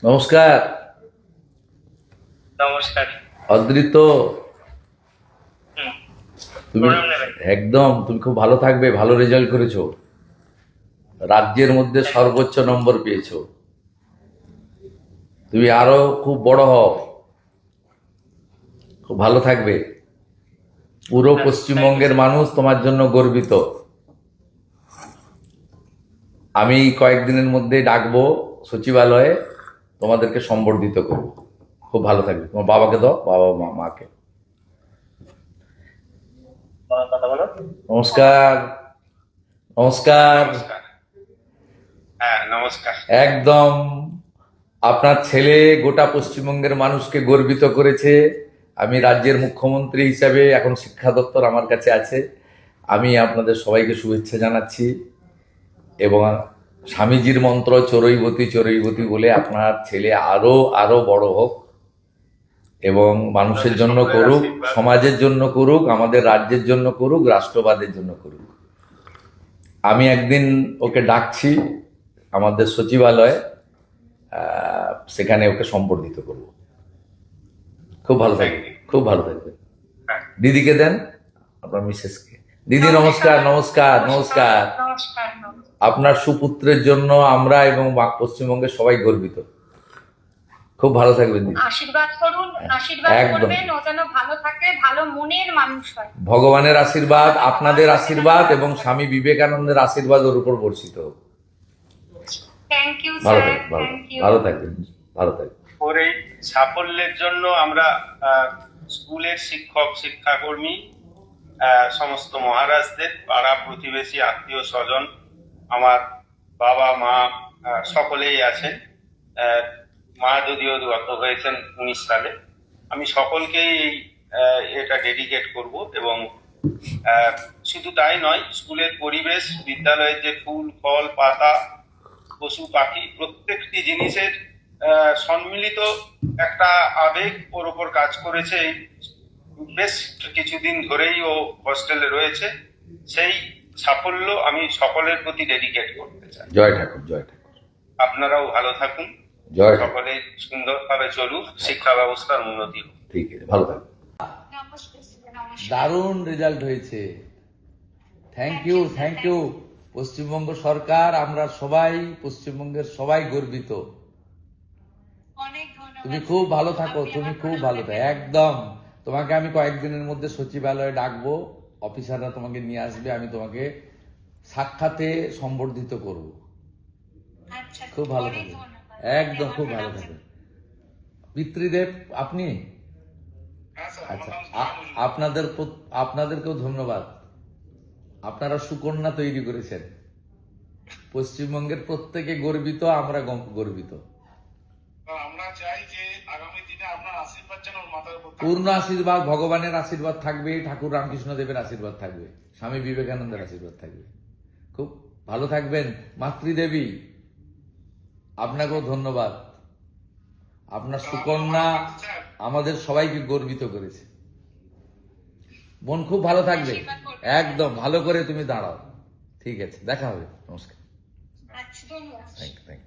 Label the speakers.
Speaker 1: নমস্কার।
Speaker 2: নমস্কার।
Speaker 1: অদ্রিত,
Speaker 2: হুম,
Speaker 1: তুমি
Speaker 2: প্রণাম নেবেন।
Speaker 1: একদম তুমি খুব ভালো থাকবে। ভালো রেজাল্ট করেছো, রাজ্যের মধ্যে সর্বোচ্চ নম্বর পেয়েছো। তুমি আরো খুব বড় হও, খুব ভালো থাকবে। পুরো পশ্চিমবঙ্গের মানুষ তোমার জন্য গর্বিত। আমি কয়েকদিনের মধ্যে ডাকবো সচিবালয়ে, তোমাদেরকে সম্বর্ধিত করবো। খুব ভালো থাকবে। তোমার বাবাকে দাও, বাবা মা মাকে।
Speaker 2: কথা বলো।
Speaker 1: নমস্কার। নমস্কার।
Speaker 2: নমস্কার। হ্যাঁ, নমস্কার।
Speaker 1: একদম আপনার ছেলে গোটা পশ্চিমবঙ্গের মানুষকে গর্বিত করেছে। আমি রাজ্যের মুখ্যমন্ত্রী হিসাবে, এখন শিক্ষা দপ্তর আমার কাছে আছে, আমি আপনাদের সবাইকে শুভেচ্ছা জানাচ্ছি। এবং স্বামীজির মন্ত্র চরৈবতী চরৈবতী বলে আপনার ছেলে আরো আরো বড় হোক এবং মানুষের জন্য
Speaker 2: সকলের
Speaker 1: করুক,
Speaker 2: আশীর্বাদ।
Speaker 1: সমাজের জন্য করুক, আমাদের রাজ্যের জন্য করুক, রাষ্ট্রবাদের জন্য করুক। আমি একদিন ওকে ডাকছি আমাদের সচিবালয়ে, সেখানে ওকে সম্বর্ধিত করব। খুব ভালো থাকবে, খুব ভালো থাকবে।
Speaker 2: হ্যাঁ,
Speaker 1: দিদিকে দেন, আপনার মিসেসকে। দিদি নমস্কার। নমস্কার। নমস্কার।
Speaker 3: নমস্কার।
Speaker 1: আপনার সুপুত্রের জন্য আমরা এবং পশ্চিমবঙ্গের সবাই গর্বিত। খুব ভালো থাকবেন দিদি।
Speaker 3: আশীর্বাদ করুন, আশীর্বাদ
Speaker 1: একদম।
Speaker 3: করবেন, ও যেন ভালো থাকে, ভালো মনের মানুষ হয়।
Speaker 1: ভগবানের আশীর্বাদ, আপনাদের আশীর্বাদ এবং স্বামী বিবেকানন্দের আশীর্বাদ ওর উপর বর্ষিত হোক।
Speaker 3: থ্যাংক ইউ
Speaker 1: ভালো
Speaker 3: স্যার,
Speaker 1: থাকবেন,
Speaker 3: থ্যাংক ইউ।
Speaker 1: ভালো থাকবেন, ভালো থাকবেন।
Speaker 2: ওর এই সাফল্যের জন্য আমরা স্কুলের শিক্ষক শিক্ষাকর্মী, সমস্ত মহারাজদের, পাড়া প্রতিবেশী, আত্মীয় স্বজন, আমার বাবা মা সকলেই আছেন। আহ, মা যদিও গত হয়েছেন 19 সালে। আমি সকলকেই এটা ডেডিকেট করব। এবং আহ, শুধু তাই নয়, স্কুলের পরিবেশ, বিদ্যালয়ের যে ফুল ফল পাতা, পশু পাখি, প্রত্যেকটি জিনিসের সম্মিলিত একটা আবেগ ওর ওপর কাজ করেছে। এই বেশ কিছুদিন ধরেই ও হস্টেলে রয়েছে। সেই সাফল্য আমি সকলের প্রতি ডেডিকেট করতে চাই।
Speaker 1: জয় ঠাকুর, জয় ঠাকুর।
Speaker 2: আপনারাও ভালো থাকুন,
Speaker 1: জয় ঠাকুর।
Speaker 2: সকলে সুন্দরভাবে চলুক, শিক্ষা ব্যবস্থার উন্নতি হোক।
Speaker 1: ঠিক আছে, ভালো থাকবেন।
Speaker 3: নমস্কার, নমস্কার।
Speaker 1: দারুণ রেজাল্ট হয়েছে। Thank you, thank you. Paschimbanga সরকার, আমরা সবাই, পশ্চিমবঙ্গের সবাই গর্বিত।
Speaker 3: অনেক ধন্যবাদ।
Speaker 1: তুমি খুব ভালো থাকো, তুমি খুব ভালো থাকো। একদম। তোমাকে আমি কয়েকদিনের মধ্যে সচিবালয়ে ডাকবো, অফিসাররা তোমাকে নিয়ে আসবে, আমি তোমাকে সাক্ষাতে সম্বর্ধিত করব।
Speaker 3: আচ্ছা,
Speaker 1: খুব ভালো
Speaker 3: অনেক
Speaker 1: থাকবে,
Speaker 3: ধন্যবাদ।
Speaker 1: একদম খুব ভালো থাকবে। পিতৃদেব আপনি? আচ্ছা, আপনাদেরকেও ধন্যবাদ। আপনারা সুকন্যা তৈরি করেছেন। পশ্চিমবঙ্গের প্রত্যেকে গর্বিত, আমরা গর্বিত।
Speaker 4: আমরা চাই যে আগামী দিনে আপনার আশীর্বাদ যেন ওর মাথার উপর থাকে।
Speaker 1: পূর্ণ আশীর্বাদ, ভগবানের আশীর্বাদ থাকবে, ঠাকুর রামকৃষ্ণ দেবের আশীর্বাদ থাকবে, স্বামী বিবেকানন্দের আশীর্বাদ থাকবে। খুব ভালো থাকবেন। মাতৃদেবী, আপনাকেও ধন্যবাদ। আপনার সুকন্যা আমাদের সবাইকে গর্বিত করেছে। মন খুব ভালো থাকবে, একদম ভালো করে তুমি দাঁড়াও। ঠিক আছে, দেখা হবে। নমস্কার।
Speaker 3: আচ্ছা, ধন্যবাদ।
Speaker 1: Thank you, thank you.